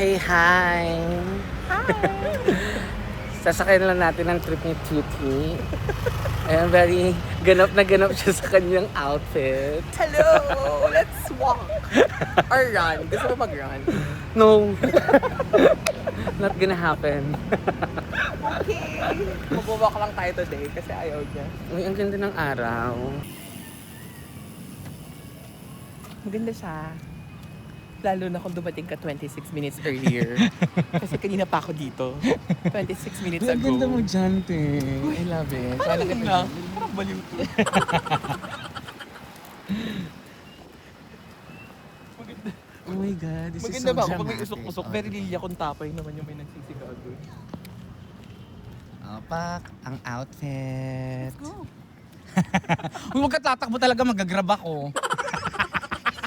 Say hi! Hi! Sasakyan lang natin ang trip ni Tuti. Ayan, very ganap na ganap siya sa kanyang outfit. Hello! Let's walk! Or run. Gusto mo mag-run? No! Not gonna happen. Okay! Mag-walk lang tayo today kasi ayaw niya. Uy, ang ganda ng araw. Maganda siya. Lalo na kung dumating ka 26 minutes earlier. Kasi kanina pa ako dito. 26 minutes Ang ago. ganda mo dyan, te. I love it. Parang na. Parang baliw to. Oh my God, this is Maganda so ba ako dramatic. pag may usok-usok? Very lilia kung tapay naman yung may nagsisigaw doon. Opak, ang outfit. Let's go. Huwag ka tatakbo talaga, magagrab ako.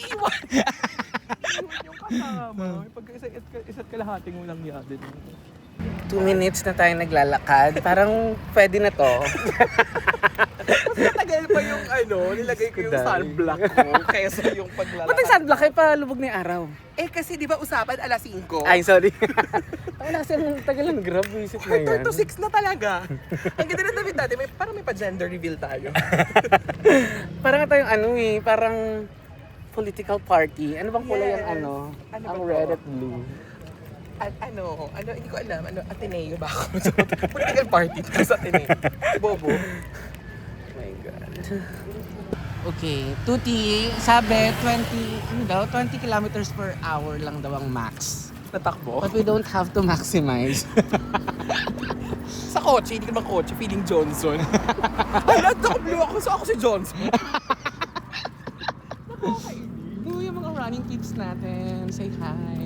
Iwan yung kasama. Pag isa't kalahating mo lang yan din. 2 minutes na tayo naglalakad. Parang pwede na to. Mas matagal pa yung nilagay ko yung sunblock ko kaysa yung Ba't ang paglalakad. sunblock ay palubog na yung araw? Eh kasi di ba usapan alas 5? Ay, sorry. Wala kasi ang tagal ng grab, visit na yan. 4 to 6 na talaga. Ang ganda ng damit natin. Parang may pa-gender reveal tayo. Parang tayong parang political party. Ano bang kulay Yes. ang Ano ang ba red to? at blue. Hindi ko alam. Ateneo ba ako? Political party sa Ateneo. Bobo. Oh my God. Okay, Tuti, sabi 20 kilometers per hour lang daw ang max. Natakbo. But we don't have to maximize. Sa kotse, hindi ko naman kotse. Feeling Johnson. Ay, natakbo ako. So ako si Johnson. Uy, yung mga running tips natin. Say hi.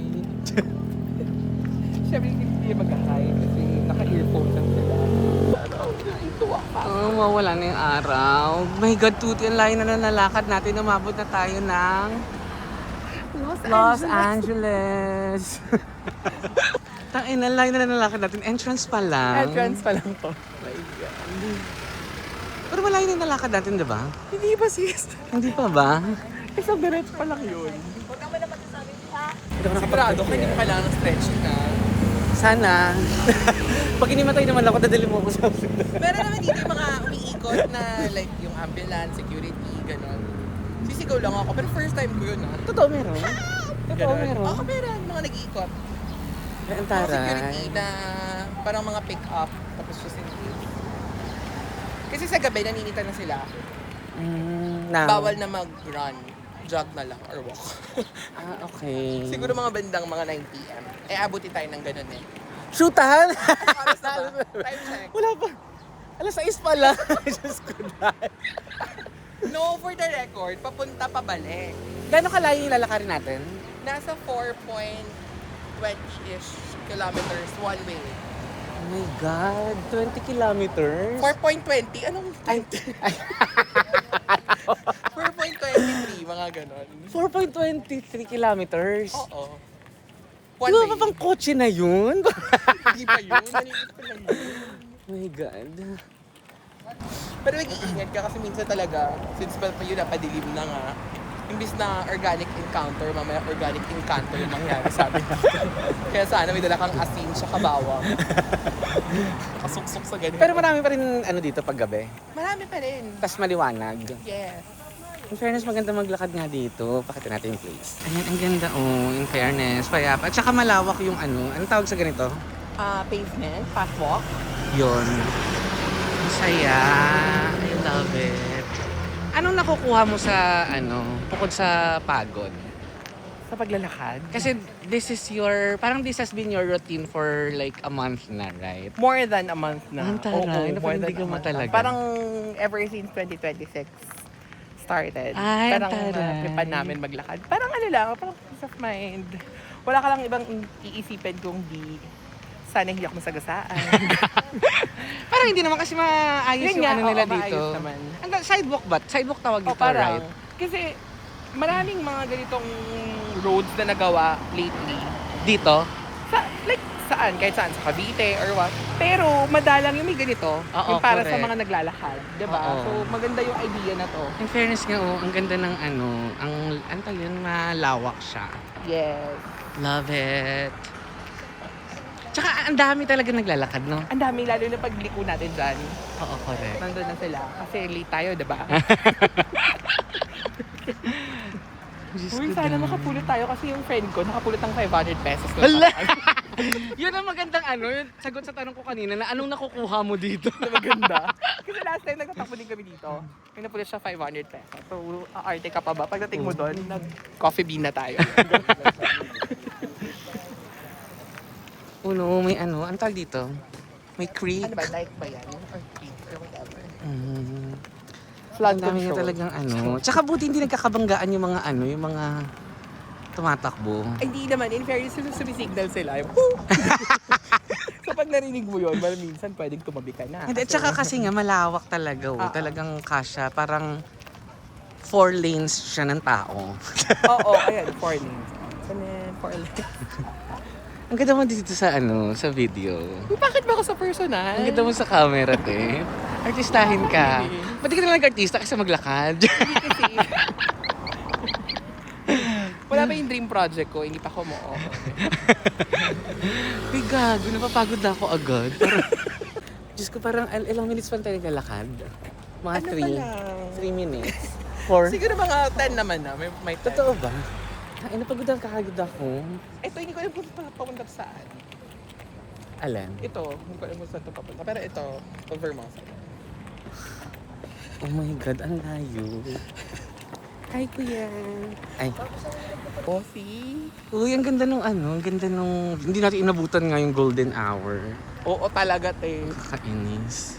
Siyempre, hindi mag-hi kasi naka-earphone lang sila. Tuwa pa. Oh, mawala na yung araw. My God, Tuti, ang layo na nalakad natin. Umabot na tayo ng Los Angeles. Tangina, ang layo na nalakad natin. Entrance pa lang. Entrance pa lang to. Pero malayo na yung nalakad natin, di ba? Hindi ba sis? Hindi pa ba? Isang diretso pa lang yun. Sigurado ka hindi mo kailangan ng stretching na. Sana. Pag inimatay naman ako, dadali mo ako sa hospital. Meron naman dito yung mga umiikot na like yung ambulance, security, gano'n. Sisigaw lang ako, pero first time ko yun Totoo meron. Totoo Ganon. meron. Oo, meron. Mga nag-iikot. Ang Mga taray. security na parang mga pick-up, tapos facility. Kasi sa gabi, naninita na sila. Now. Bawal na mag-run. Jog na lang or walk. Okay. Siguro mga bandang mga 9 p.m. Eh, abuti tayo ng ganun eh. Shootahan! Oras na ba? Time check. Wala pa. Alas 6 pala. Diyos ko dahil. No, for the record, papunta pabalik. Gano'ng kalayo yung lalakarin natin? Nasa 4.20-ish kilometers one way. Oh my God. 20 kilometers? 4.20? Anong Ay, 4.23, mga ganon. 4.23 kilometers? Oo. Di ba pa pang kotse na yun? Hindi pa yun. Nanilit pa lang yun. Oh my God. Pero mag-iingat ka kasi minsan talaga, since pa yun napadilim na nga, imbis na organic encounter, mamaya organic encounter yung mangyari sa amin. Kaya sana may dala kang asin sa kabawang. Kasuksok sa ganito. Pero marami pa rin dito paggabi. Marami pa rin. Tapos maliwanag. Yes. In fairness, maganda maglakad nga dito. Pakita natin yung place. Ayan, ang ganda in fairness. Payapa. At saka malawak yung anong tawag sa ganito? Pavement, fast walk. Yun. Masaya. I love it. Anong nakukuha mo sa bukod sa pagod? Sa paglalakad. Kasi this has been your routine for like a month na, right? More than a month na. Ang taray, more than napanindigan a mo month na. talaga. Parang ever since 2026 started. Ay, parang taray. tripan namin maglakad. Parang parang peace of mind. Wala ka lang ibang iisipin kung di sana hindi ako masagasaan. Parang hindi naman kasi maayos Yun yung nga, nila oo, dito. maayos naman. Sidewalk ba? Sidewalk tawag O dito, parang, right? kasi maraming mga ganitong roads na nagawa lately. Dito? Saan? Kahit saan? Sa Cavite or what. Pero madalang yung may ganito. Oo, yung para sa correct. mga naglalakad. Diba? Oo. So maganda yung idea na to. In fairness nga, ang ganda ng ang tawag yun, malawak siya. Yes. Love it. Tsaka ang dami talaga naglalakad, no? Ang dami, lalo na pagliko natin dyan. Oo, correct. Nandun na sila. Kasi late tayo, diba? Diyos Uy, ko sana din. makapulot tayo kasi yung friend ko nakapulot ng 500 pesos. Hala! Yun ang magandang yung sagot sa tanong ko kanina na anong nakukuha mo dito? Na maganda. Kasi last time nagtatakbo din kami dito. May napulot siya 500 pesos. So, aarte ka pa ba? Pagdating mo doon, nag-coffee bean na tayo. Uno, may ang tawag dito? May creek. Ano ba? Like ba yan? Or creek? Or whatever. Ang Flood dami nga control. talagang Tsaka buti hindi nagkakabanggaan yung mga yung mga tumatakbo. Ay, hindi naman. In fairness, sumisignal sila. So, pag narinig mo yun, well, minsan pwedeng tumabi ka na. Hindi, tsaka kasi nga malawak talaga. Talagang kasya. Parang 4 lanes siya ng tao. Oo, ayan. 4 lanes. Ano yan? 4 lanes. Ang ganda mo dito sa sa video. Uy, bakit ba ako sa personal? Ang ganda mo sa camera, te. Artistahin ka. Ba't di ka na nag-artista kasi maglakad? Kasi, wala pa yung dream project ko, hindi pa ako mo. Ay, gago. Napapagod na ako agad. Parang, Diyos ko, parang ilang minutes pa tayo naglalakad? Mga Ano 3 pa lang? minutes. 4. Siguro mga 10 naman na. May 10. Totoo ba? Ay, napagod ang kakagod ako. Ito, hindi ko alam kung papunta saan. Alam. Ito, hindi ko alam kung saan ito papunta. Pero ito, Vermosa. Oh my God, ang layo. Hi, kuya. Ay. Coffee? Uy, ang ganda nung ang ganda nung... Hindi natin inabutan nga yung golden hour. Oo, talaga, te. Kakainis.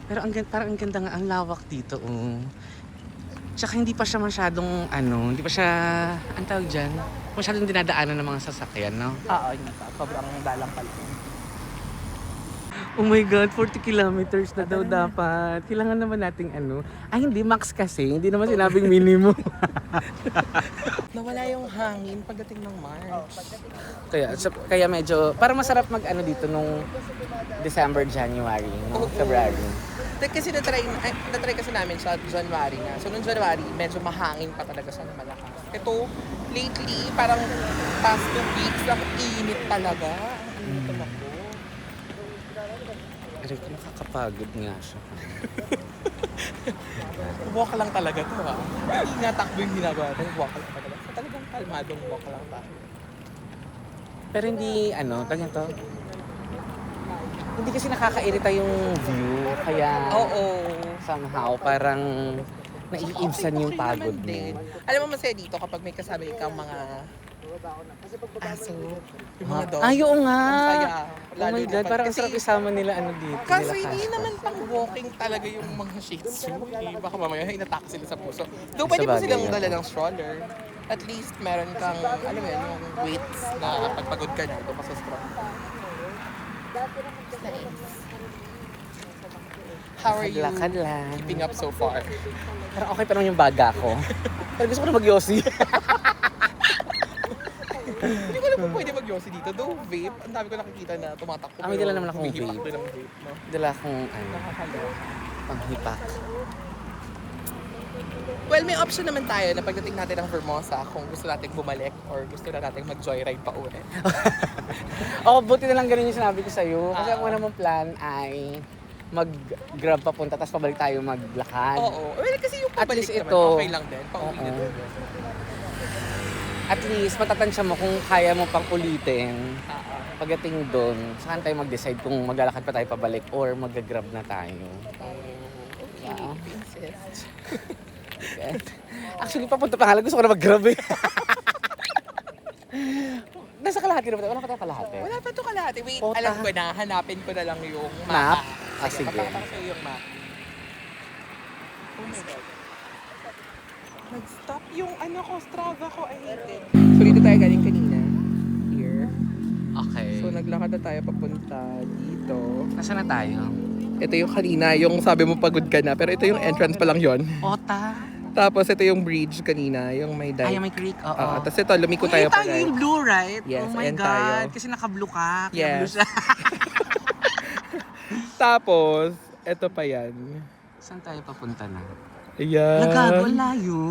Pero parang ang ganda nga, ang lawak dito, Tsaka hindi pa siya masyadong, hindi pa siya, ang tawag dyan, masyadong dinadaanan ng mga sasakyan, no? Oo, hindi pa. Sobrang dalang pala. Oh my God, 40 kilometers na daw dapat. Kailangan naman nating Ay, hindi, max kasi. Hindi naman sinabing minimum. Nawala yung hangin pagdating ng March. Kaya medyo, parang masarap dito nung December, January, no? Oo. February. Kasi na-try kasi namin siya January na. So, noong January, medyo mahangin pa talaga siya na malakas. Ito, lately, parang past 2 weeks, ang init talaga. Ang init talaga. Pero nakakapagod nga siya. Walk lang talaga to, ha? Hindi nga takbo yung ginagawa natin. Walk lang talaga. So, talagang kalmadong walk lang tayo. Pero hindi, tawag to? Hindi kasi nakakairita yung view. Kaya, somehow, parang naiibsan yung pagod din. mo. Alam mo, masaya dito kapag may kasama ikaw mga aso, yung mga dog. Ay, oo nga. Ang saya. Oh my God, parang ang sarap isama nila dito. Kasi nila hindi Casper. naman pang walking talaga yung mga shih tzu. Baka mamaya inatak sila sa puso. Though pwede mo Sabagay silang nga. dala ng stroller. At least meron kang, alam mo yun, yung weights na pagpagod ka na, ito pa sa stroller. How are you Lakad lang. keeping up so far? Pero okay pa naman yung baga ko. Pero gusto ko na mag-yossi. Hindi ko alam kung pwede mag-yossi dito. Though vape, ang dami ko nakikita na tumatakbo. May dala naman akong humihipak vape. din ng vape, no? Dala akong Nakakaloka. panghipak. Well, may option naman tayo na pagdating natin ng Vermosa kung gusto nating bumalik or gusto na nating mag-joyride pa ulit. Buti na lang ganun yung sinabi ko sa'yo. Kasi ang una mong plan ay mag-grab papunta, tapos pabalik tayo maglakad. Oo. Well, kasi yung At pabalik least naman, ito. okay lang din. Pauwi Oo. na din. At least matatansya mo kung kaya mo pang ulitin. Oo. Pagdating doon, saan tayo mag-decide kung maglalakad pa tayo pabalik or mag-grab na tayo. Okay, insist. Actually, papunta pa nga lang. Gusto ko na mag-grab eh. Nasa kalahati na ba tayo? Wala ka tayo kalahati? Wala pa ito kalahati. Wait, Pota. alam ko na. Hanapin ko na lang yung Map? map. Sige. Papakita ko sa'yo yung map. Oh my God. Nag-stop yung Strava ko. I hate it. So, dito tayo galing kanina. Here. Okay. So, naglakad na tayo papunta dito. Nasaan na tayo? Ito yung kanina, yung sabi mo pagod ka na. Pero ito yung entrance pa lang yon. Ota. Tapos ito yung bridge kanina, yung may dive. Ay, may creek. Oo. Tapos ito, lumiko tayo pa tayo yung blue, right? Yes, oh my ayan God. tayo. Kasi naka-blue ka. Kaya Yes. blue siya. Tapos, ito pa yan. Saan tayo papunta na? Ayan. Nagago, ang layo.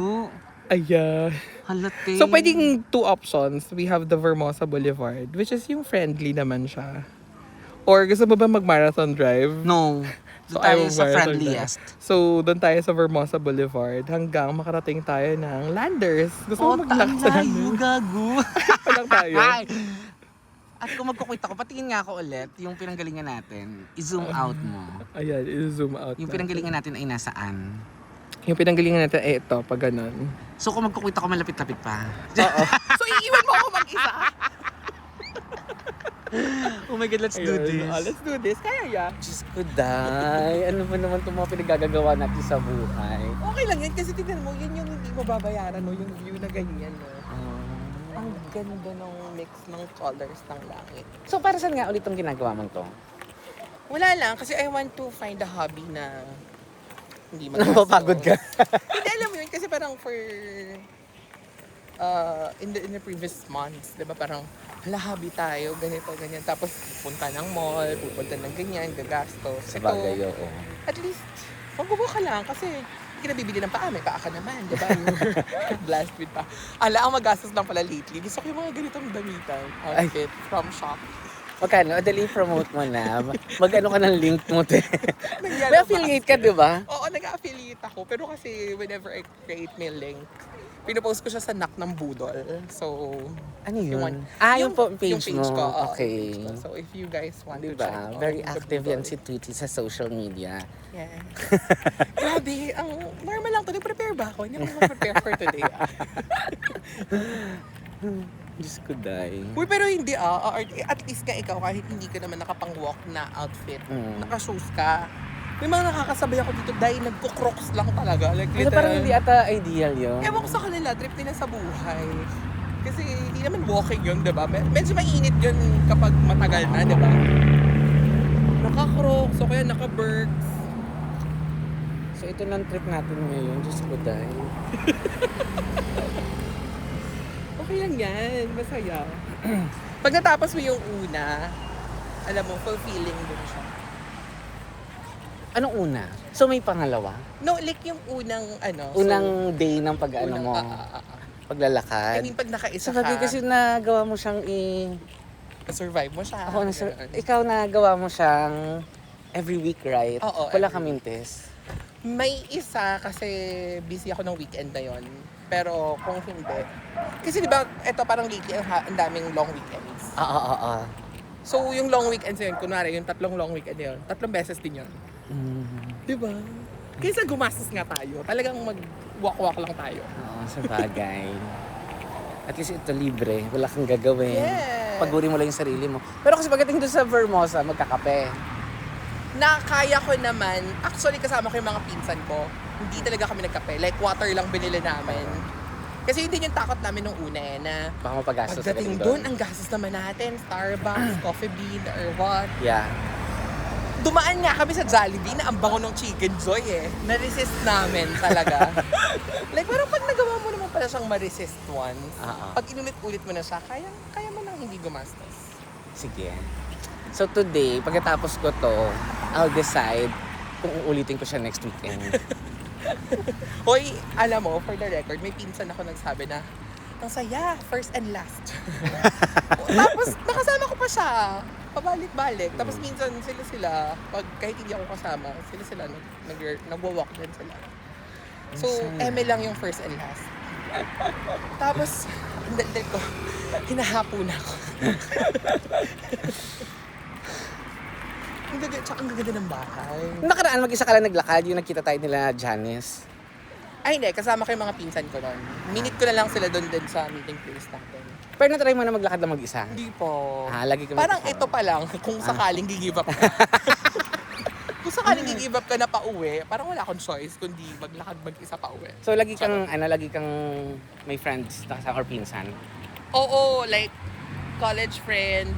Ayan. Halate. So, pwedeng two options. We have the Vermosa Boulevard, which is yung friendly naman siya. Or gusto mo ba mag-marathon drive? No. So, Doon tayo ayaw sa mag-marathon friendliest. drive. So, doon tayo sa Vermosa Boulevard hanggang makarating tayo ng Landers. Gusto mo Oh, mag-lunch sa tayo, Landers? gago. Pa lang tayo. At kung magkukwit ako, patingin nga ako ulit yung pinanggalingan natin. I-zoom out mo. Ayan, i-zoom out Yung natin. pinanggalingan natin ay nasaan? Yung pinanggalingan natin ay ito, pag ganun. So kung magkukwit ako, malapit-lapit pa. Oo. So, iiwan mo ako mag-isa? Oh my God, let's do Ayun. this. Let's do this. Kaya ya. Diyos ko, day. Ano ba naman itong mga pinagagagawa natin sa buhay? Okay lang yan kasi tignan mo, yun yung hindi mo babayaran, no? Yung view na ganyan, no? Ang ganda ng mix ng colors ng langit. So para saan nga ulit itong ginagawa mong to? Wala lang, kasi I want to find a hobby na hindi Napapagod ka? Hindi, alam mo yun, kasi parang for in the previous months, di ba parang hala, hobby tayo, ganito, ganyan. Tapos pupunta ng mall, pupunta ng ganyan, gagastos. Sabagay, oo. At least, magbubo ka lang kasi hindi ka nabibili ng paa, may paa ka naman, di ba? Blast with pa. Ala, ang magastos lang pala lately. Gusto ko yung mga ganitong damitan, outfit from shop. Magkano? Dali promote mo na. Mag-ano ka ng link mo, te. May Nagyalabas. affiliate ka, di ba? Oo, nag-affiliate ako. Pero kasi whenever I create my link, pinopost ko siya sa Nak ng Budol. So, Ano yun? Yung- Yung page, yung page mo. ko, oo, Okay. yung page ko. So, if you guys want to Diba? check Very the active Budol. yan si Tuti sa social media. Yeah. Grabe, ang normal lang to. Nag-prepare ba ako? Hindi ako mag-prepare for today. Diyos ko, day. Uy, pero hindi at least ka ikaw, kahit hindi ka naman nakapang-walk na outfit, Mm. naka-shoes ka. May mga nakakasabay ako dito dahil nagko-crocs lang talaga. Like, Pero parang hindi ata ideal yun. ewan ko sa kanila, trip nila sa buhay. Kasi hindi naman walking yun, di ba? Medyo mainit yun kapag matagal na, di ba? Naka-crocs, o kaya naka-berks. So ito lang trip natin ngayon. Diyos ko, day. Okay lang yan, masaya. Pag natapos mo yung una, alam mo, fulfilling din siya. Anong una? So may pangalawa? No, like yung unang Unang day ng pag-ano mo, I paglalakad. mean, pag nakaisa Sa bagay ka, kasi nagawa mo siyang survive mo siya. Ako, Ganun. ikaw nagawa mo siyang every week, right? Oo, Wala every ka mintes. May isa kasi busy ako ng weekend na yon. Pero kung hindi, kasi di ba, ito parang lately ang daming long weekends. Oo. So yung long weekends na yun, kunwari yung 3 long weekend na yun, 3 beses din yun. Di ba? Kaysa gumastos nga tayo, talagang mag-walk-walk lang tayo. Oo, sa bagay. At least ito libre, wala kang gagawin. Yes. Paguri mo lang yung sarili mo. Pero kasi pagdating doon sa Vermosa, magkakape. Na kaya ko naman, actually kasama ko yung mga pinsan ko, hindi talaga kami nagkape. Like water lang binili namin. Kasi yun din yung takot namin nung una na Baka mapagastos pagdating ka doon, ang gastos naman natin, Starbucks, Coffee Bean, or what. Yeah. Dumaan nga kami sa Jollibee na ang bango ng Chicken Joy eh. Na-resist namin talaga. Like parang pag nagawa mo naman pala siyang ma-resist once, pag inulit-ulit mo na siya, kaya mo nang hindi gumastos. Sige. So today, pagkatapos ko to, I'll decide kung uulitin ko siya next weekend. Hoy, alam mo, for the record, may pinsan ako nagsabi na, ang saya, first and last. Tapos, nakasama ko pa siya. Pabalik-balik. Tapos minsan sila, pag kahit hindi ako kasama, sila nagwa-walk din sila. So, eme lang yung first and last. Tapos, ang daldal ko, hinahapo na ako. Tsaka ang gaganda ng bahay. Nakaraan, mag-isa ka lang naglakad, yung nagkita tayo nila Janice. Ay, hindi. Kasama ko yung mga pinsan ko nun. Minute ko na lang sila doon din sa meeting place natin. Pero natry mo na maglakad na mag-isa. Hindi po. Lagi kami Parang kasama. ito pa lang, kung sakaling gigive up ka. Kung sakaling gigive up ka na pa-uwi, parang wala akong choice kundi maglakad mag-isa pa-uwi. So lagi kang may friends or pinsan. Oo, like college friends,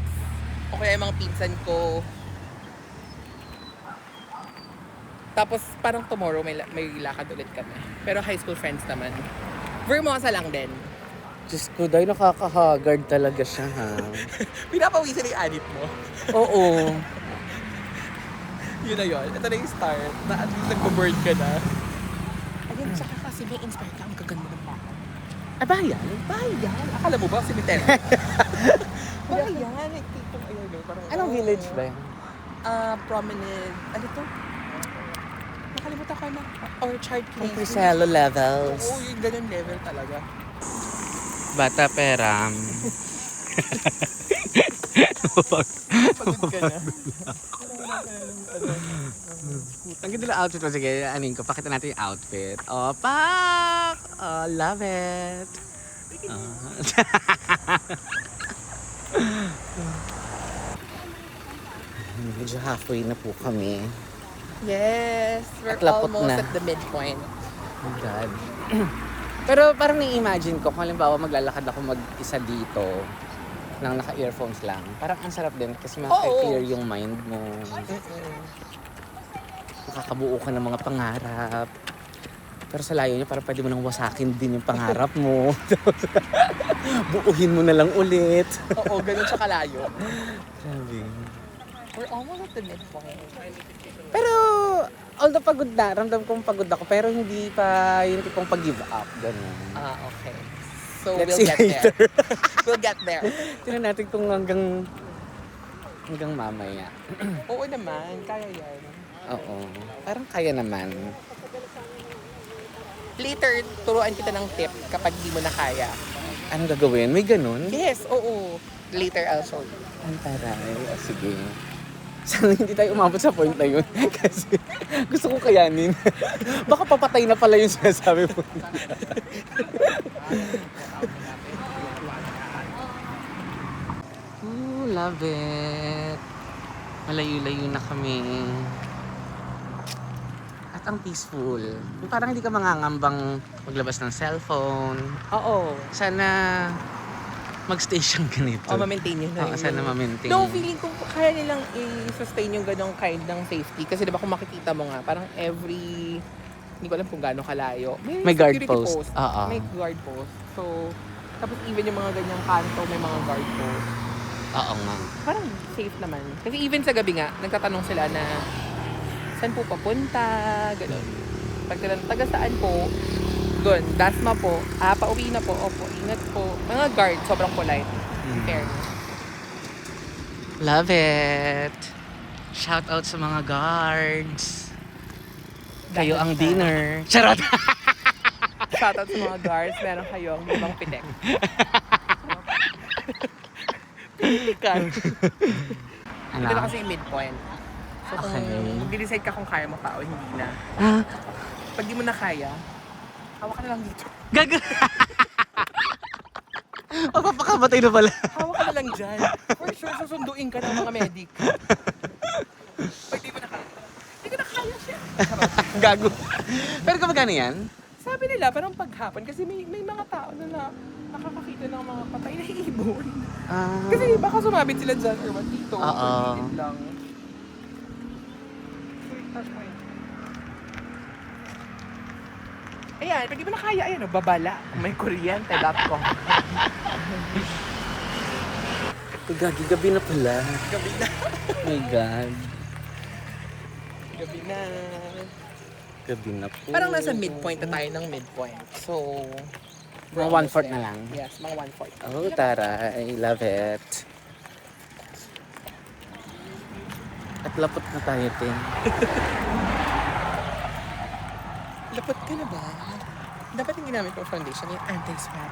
o kaya yung mga pinsan ko. Tapos parang tomorrow may lakad ulit kami. Pero high school friends naman. Vermosa lang din. Diyos ko, dahil nakaka-haggard talaga siya, ha? Pinapawisan na yung anit mo. Oo. Yun na yun. Ito na yung start. Na at least nagpo-burn ka na. Ayun, tsaka kasi may inspire ka. Ang gaganda ng bahay. Ah, bayan? Bayan. Akala mo ba cemetery? Bayan. Tipong ayun, no? Parang, Anong village ba yan? Promenade. Ano to? Nakalimutan ko na. Orchard Ang Place. Priscilla levels. Oo, yung ganun level talaga. Bata peram. Pagod ka na. Ang ganda ng outfit mo. Sige, anin ko. Pakita natin yung outfit. Oh, pak! Oh, love it. Medyo halfway na po kami. Yes, we're At lapot almost na. at the midpoint. Oh God. Pero parang na-imagine ko kung halimbawa maglalakad ako mag-isa dito nang naka-earphones lang. Parang ang sarap din kasi maka-clear yung mind mo. Makakabuo ka ng mga pangarap. Pero sa layo niya, parang pwede mo nang wasakin din yung pangarap mo. Buuhin mo na lang ulit. Oo, ganun siya kalayo. Grabe. We're almost at the midpoint. Pero, although pagod na, ramdam kong pagod ako, pero hindi pa yung tipong pag-give up. Ganun. Okay. So, Let's we'll see get later. there. We'll get there. Tingnan natin kung hanggang mamaya. Oo naman, kaya yan. Oo. Parang kaya naman. Later, turuan kita ng tip kapag di mo na kaya. Anong gagawin? May ganun? Yes, oo. Later, I'll show you. Ang taray. Sige. Sana hindi tayo umabot sa point na yun. Kasi gusto ko kayanin. Baka papatay na pala yung sinasabi mo. Ooh, love it. Malayo-layo na kami. At ang peaceful. Yung parang hindi ka mangangambang maglabas ng cellphone. Oo. Sana mag-stay siyang ganito. O, ma-maintain yun na Oo, sana ma-maintain. No, feeling ko kaya nilang i-sustain yung ganong kind ng safety. Kasi diba kung makikita mo nga, parang every, hindi ko alam kung gaano kalayo. May guard security post. Oo. May guard post. So, tapos even yung mga ganyang kanto, may mga guard post. Oo nga. Parang safe naman. Kasi even sa gabi nga, nagtatanong sila na, saan po papunta? Ganon. Pag taga saan po, doon, Dasma po, pauwi na po, opo, ingat po. Mga guard, sobrang polite. Fair. Love it. Shout out sa mga guards. Kayo ang dinner. Charot! Shoutout sa mga guards, meron kayong ibang pitek. Pitikan. Ano? Ito na kasi yung midpoint. So kung Okay. mag-decide ka kung kaya mo pa o hindi na. Ah, Pag di mo na kaya, hawak ka na lang dito. gag... Papakamatay na pala. Hawak ka na lang dyan. For sure, susunduin ka ng mga medic. Pag di mo na kaya. Hindi ko na kaya siya. Gago. Pero kumagano yan? Sabi nila, parang paghapon, kasi may mga tao na nakakakita ng mga patay na ibon. Ah, Kasi baka sumabit sila dyan or what dito. Oo. Or gilid lang. Ayan, pag di mo na kaya, ayan, babala. May kuryente.com. gagi, gabi na pala. Gabi na. My God. Gabi na. Gabi na po. Parang nasa midpoint na tayo ng midpoint. So, Mga 1/4 na lang. Yes, mga 1/4. Oh, tara. I love it. At lapot na tayo, Tin. Lapot ka na ba? Dapat yung ginamit ko foundation, yung anti-swag.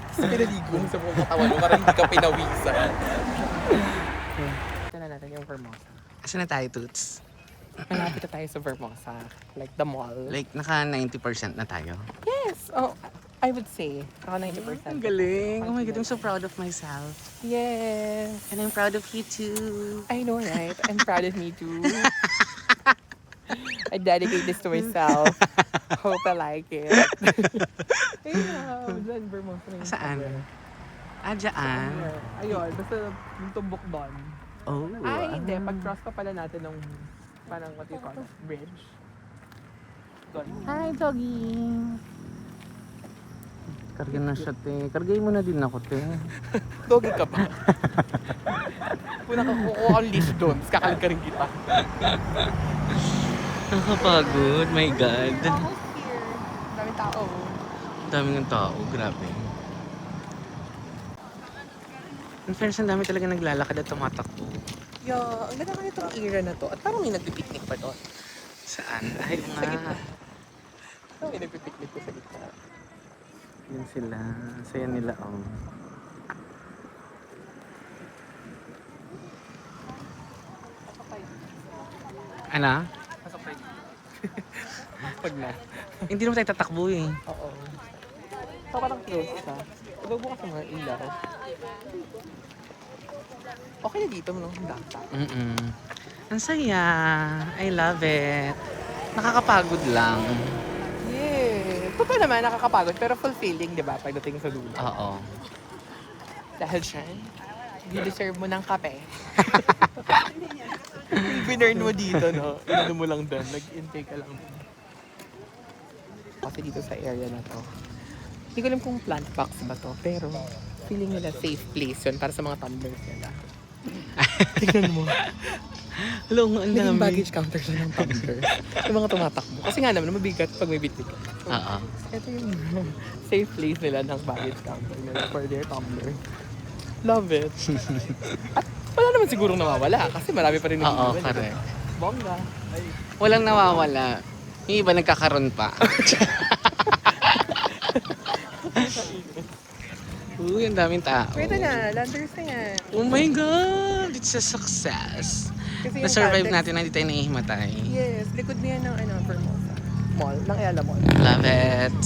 Tapos pinaligo mo sa buong katawan mo, parang hindi ka pinawisan. Ito na natin yung Vermosa. Saan na tayo, Toots? Malapit na tayo sa Vermosa. Like the mall. Like, naka 90% na tayo. Yes! Oh, I would say. Ako 90%. Ang galing. Oh my God, I'm so proud of myself. Yes! And I'm proud of you too. I know, right? I'm proud of me too. I dedicate this to myself. Hope I like it. Ayun, dyan, Vermosa na yung Saan? cover. Ah, dyan. Ayun, basta yung tumbok doon. Oh. Ay, hindi. Pag-cross pa pala natin ng parang what do you call it? Bridge. Doon. Hi, doggy. Karga na siya, te. Kargay mo na din ako, te. Doggy ka pa. Kung nakakukuha ang leash doon, kakalag ka rin kita. Nakapagod, my God. Almost here. Daming tao. Dami ng tao, grabe. In fairness, ang dami talaga naglalakad at tumatakbo. Yeah, ang ganda kaya itong era na to. At parang may nagpipiknik pa doon. Saan? Ay, Sa nga. gitna. Parang may nagpipiknik ko sa gitna. Yun sila. Saya nila, oh. Ano? Pasok tayo. Pag na. Hindi naman tayo tatakbo eh. Oo. So, parang close siya. Pag bukas ng mga ilaw. Okay na dito, no? Ang downtown. Ang saya. I love it. Nakakapagod lang. Yeah. Totoo naman, nakakapagod. Pero fulfilling, di ba? Pagdating sa dulo. Oo. Dahil siya, deserve mo ng kape. Yung binurn mo dito, no? Inano mo lang doon. Nag-intake ka lang doon. Kasi dito sa area na to. Hindi ko alam kung plant box ba to. Pero feeling nila safe place yun para sa mga tumblers nila. Tingnan mo. Hello, ang Naging dami. baggage counter siya ng tumbler. Yung mga tumatakbo. Kasi nga naman, mabigat pag may bitbit ka. So, Oo. ito yung safe place nila ng baggage counter nila for their tumbler. Love it. At wala naman sigurong nawawala kasi marami pa rin Oo, nag-iwan. correct. Bongga. Walang nawawala. Yung iba nagkakaroon pa. Uy, ang daming tao. Wait na, landers na yan. Oh my God! It's a success. Kasi yung Na-survive context- natin na hindi tayo nahihimatay. Yes, likod niya ng Formosa. Mall, ng Ayala Mall. Love it.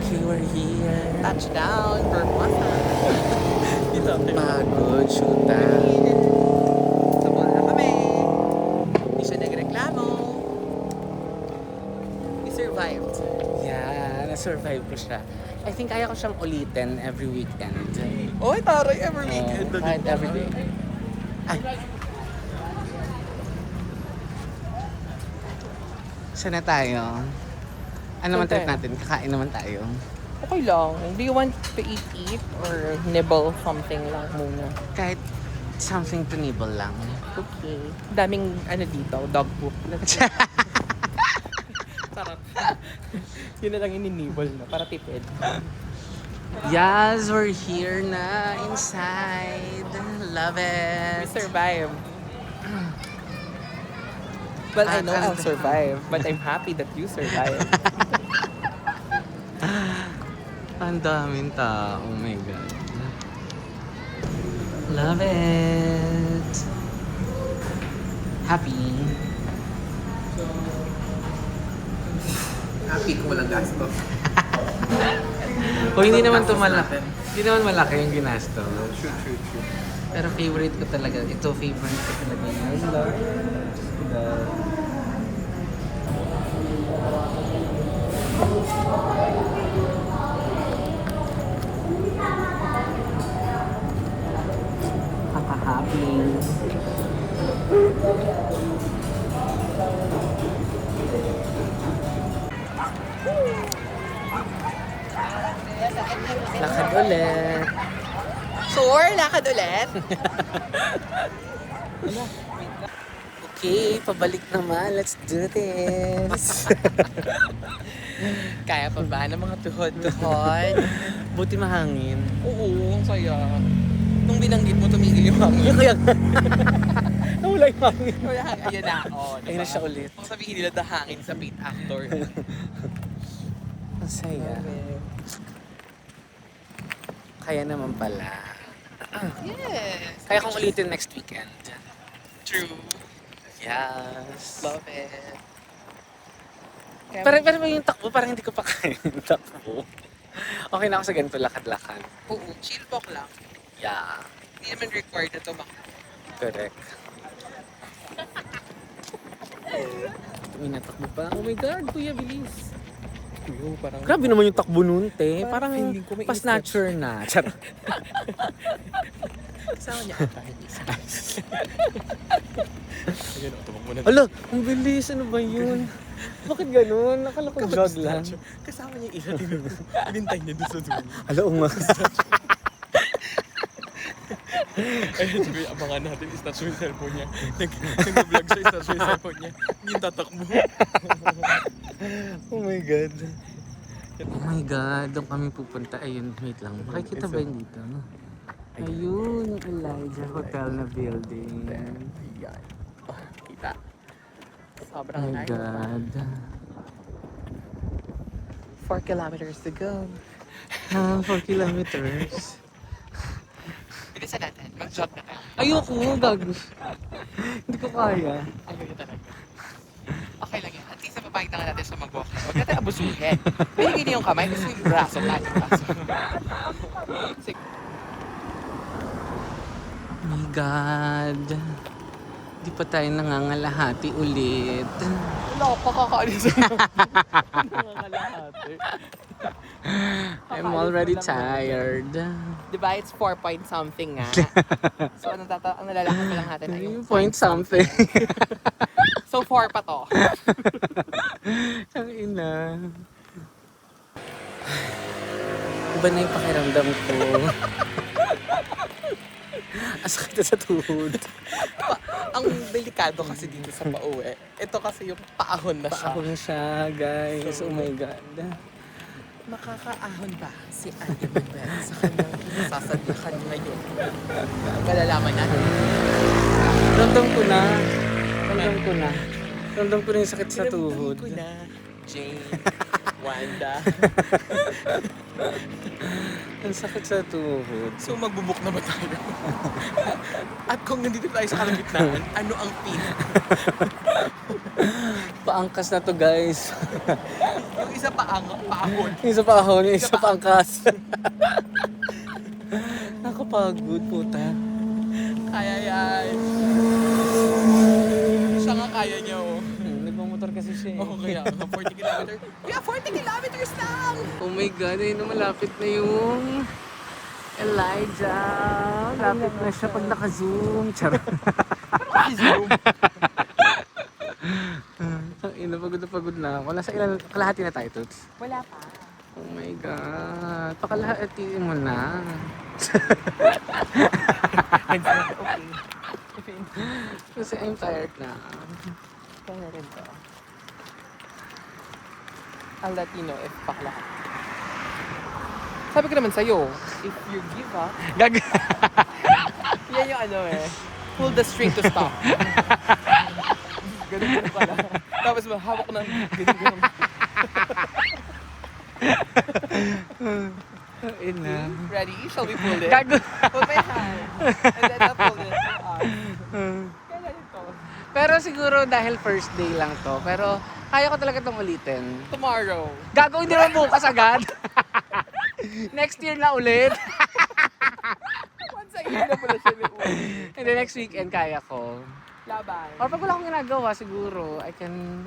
We were here. Touchdown, Formosa. Dito, Pagod, shoota. sa mall na kami. Hindi siya nagreklamo. We survived. Yeah, na-survive ko siya. I think kaya ko siyang ulitin every weekend. Oy, taray, every weekend. Kahit every day. Ay. Saan na tayo? Ano naman Saan trip tayo? natin? Kakain naman tayo. Okay lang. Do you want to eat or nibble something lang muna? Kahit something to nibble lang. Okay. Daming dito, dog poop. Sarap. Yun na lang ininibble na para tipid. Yes, we're here na inside. Love We it. survive. Well, I know And- I'll survive, but I'm happy that you survive. Ang daming tao. Oh my God. Love it. Happy. Happy kung walang gasto. O hindi naman to malaki. Hindi naman malaki yung ginasto. True. Pero favorite ko talaga. Ito favorite ko talaga. I love Kaka-happy. Lakad ulit. Sure, lakad ulit. Okay, pabalik naman. Let's do this. Kaya pa ba ng mga tuhod-tuhod? Buti mahangin. Oo, ang saya. Nung binanggit mo, tumigil yung hangin. Kaya nawala yung hangin. Wala, ayan na. Oh, Ayun na siya ulit. Kung sabihin nila the hangin sa paid actor. Ang saya. Kaya naman pala. Yes. Kaya kong ulitin next weekend. True. Yes. Love it. Kaya, Pero yung takbo, parang hindi ko pa kaya yung takbo. Okay na ako sa ganito, lakad-lakad. oo, chill walk lang. Yeah, Hindi naman required na tumakbo. correct. Minatakbo pa. Oh my God, kuya, bilis. Yo, parang... Grabe naman yung takbo nun, te. Parang Parang feeling ko may pa-snatcher na. Charot. Kasama niya ata. Ayun, tumakbo na. Ala, ang bilis. Ano ba yun? Bakit ganun? Nakala ko jog lang. Kasama niya isa din. Binintay niya doon sa dulo. Ala, nga. Ayun, sabi, abangan natin, i-snatch mo yung cellphone niya. Nag-vlog siya, i-snatch mo yung cellphone niya. Hindi yung tatakbo. Oh my God. Oh my God, doon kami pupunta. Ayun, wait lang. Makikita ba yun dito? Ayun, yung Elijah Hotel na building. Ayan. Oh, kita. Oh Sobrang my layo pa. God. 4 kilometers to go. 4 kilometers. Bilisan natin. Mag-jog na tayo. Ayoko, gago. Hindi ko kaya. Ayun talaga. Okay lang yan. At least napapahit na nga natin sa mag-walking. Huwag natin abusuhin. Binigay niyo yung kamay kasi yung braso tayo. Sige. Oh my God. Di pa tayo nangangalahati ulit. Wala ko kakaalis. Nangangalahati. I'm already tired. Diba, it's 4 point something nga. So, ang nalalakad pa lang natin ay yung Point something. So, 4 pa to. Ang ina. Iba na yung pakiramdam ko. Asakit na sa tuhod. Ang delikado kasi dito sa pauwi. Ito kasi yung paahon na siya. Paahon siya, guys. Oh my God. Makakaahon ba si Andy Manuel sa kanyang sasadyakan ngayon? Kalalaman natin. Ramdam ko na. Ramdam ko na. Ramdam ko na yung sakit sa tuhod. Ko na. Jane, Wanda. Ang sakit sa tuhod. So magbubuk na ba tayo? At kung nandito tayo sa kalagitnaan, ano ang pin? Paangkas na to, guys. Yung isa paahon. Yung isa paahon, yung isa paangkas. Nakapagod, puta. Kaya yan. Siya nga kaya niya, oh. Nagmamotor kasi siya eh. Oo, kaya 40 kilometers. Yeah, 40 kilometers lang! Oh my God, ayun na malapit na yung Elijah. Lapit na siya pag naka-zoom. Charot. Zoom. Ang ina, pagod na ako. Nasa ilan, kalahati na tayo, Toots. Wala pa. Oh my God. Pakalahatiin mo na. Okay. Kasi I'm tired na. Kaya rin to. I'll let you know if bakla. Sabi ko naman sa'yo, if you give up, Gag... yan yung ano eh, pull the string to stop. Ganun pala. Tapos mahawak ng ganun. Ina. Ready? Shall we pull it? Gago. Pull my hand. And then I'll pull it for us. Kaya ito. Pero siguro dahil first day lang to. Pero kaya ko talaga itong ulitin. Tomorrow. Gago, hindi naman bukas agad. Next year na ulit. Once a year na pala siya ni Uwi. And then next weekend kaya ko. Laban. Or pag wala akong ginagawa siguro, I can.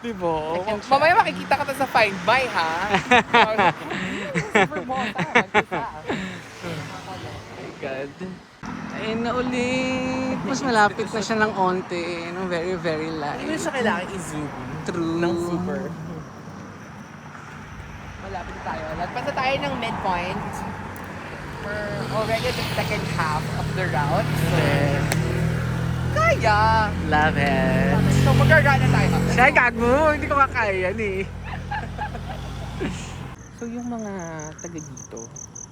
Diba? I can try. Mamaya makikita ka ta sa Find My, ha? Super bota. Oh my God. Ayun na ulit. Mas malapit na siya ng onte. No? Very, very light. Hindi siya kailangan i-zoom. True. Ng super. Malapit na tayo. Lagpas na tayo ng midpoint. We're already at the second half of the route. So, kaya! Love it. So, magagana tayo. Siya, gago. Hindi ko makaya eh. So, yung mga taga dito,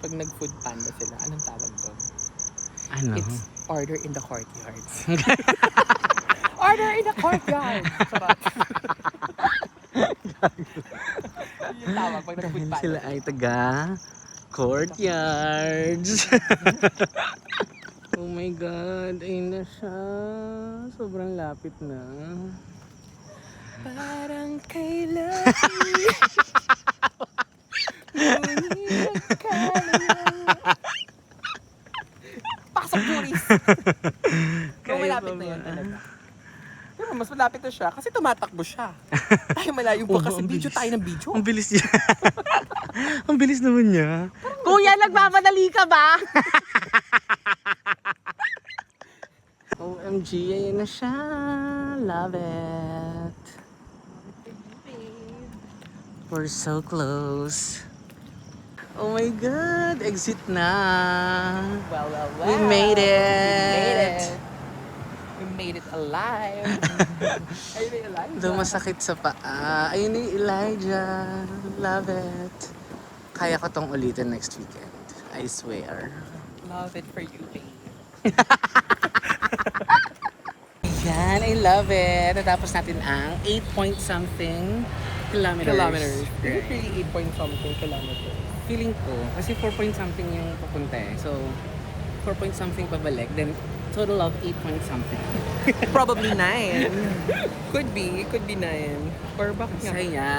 pag nag-food panda sila, anong tawag doon? Ano? It's order in the courtyard. Order in the courtyard! Sarap. Yung tawag pag nag-food Dahil panda. sila ay taga courtyards. Oh my God. Ayun na siya. Sobrang lapit na. Parang kay Lucky. Ngunit pasok, Juris! Kung malapit na yun talaga. Pero mas malapit na siya kasi tumatakbo siya. Tayo malayo pa Oo, kasi ang video bilis. tayo ng video. Ang bilis niya. Ang bilis naman niya. Kuya, nagmamadali ka ba? OMG, ayun na siya. Love it. We're so close. Oh my God, exit na. Well. We made We made it. it. We made it alive. alive. Ayun na yung alive. Though masakit sa paa. Ayun ni Elijah. Love it. Kaya ko tong ulitin next weekend. I swear. Love it for you, babe. Yan, I love it. Natapos natin ang 8 point something kilometers. Kilometers. Is Right. it really 8 point something kilometers? Feeling ko, kasi 4 point something yung papunta eh. So, 4 point something pabalik. Then, total of 8 point something. Probably 9. Could be 9. Or bakit nga? Saya.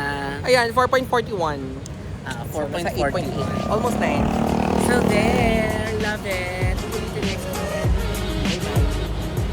Ayan, 4.41. So, nasa 4.41. 8.8. Almost 9. So there, love it.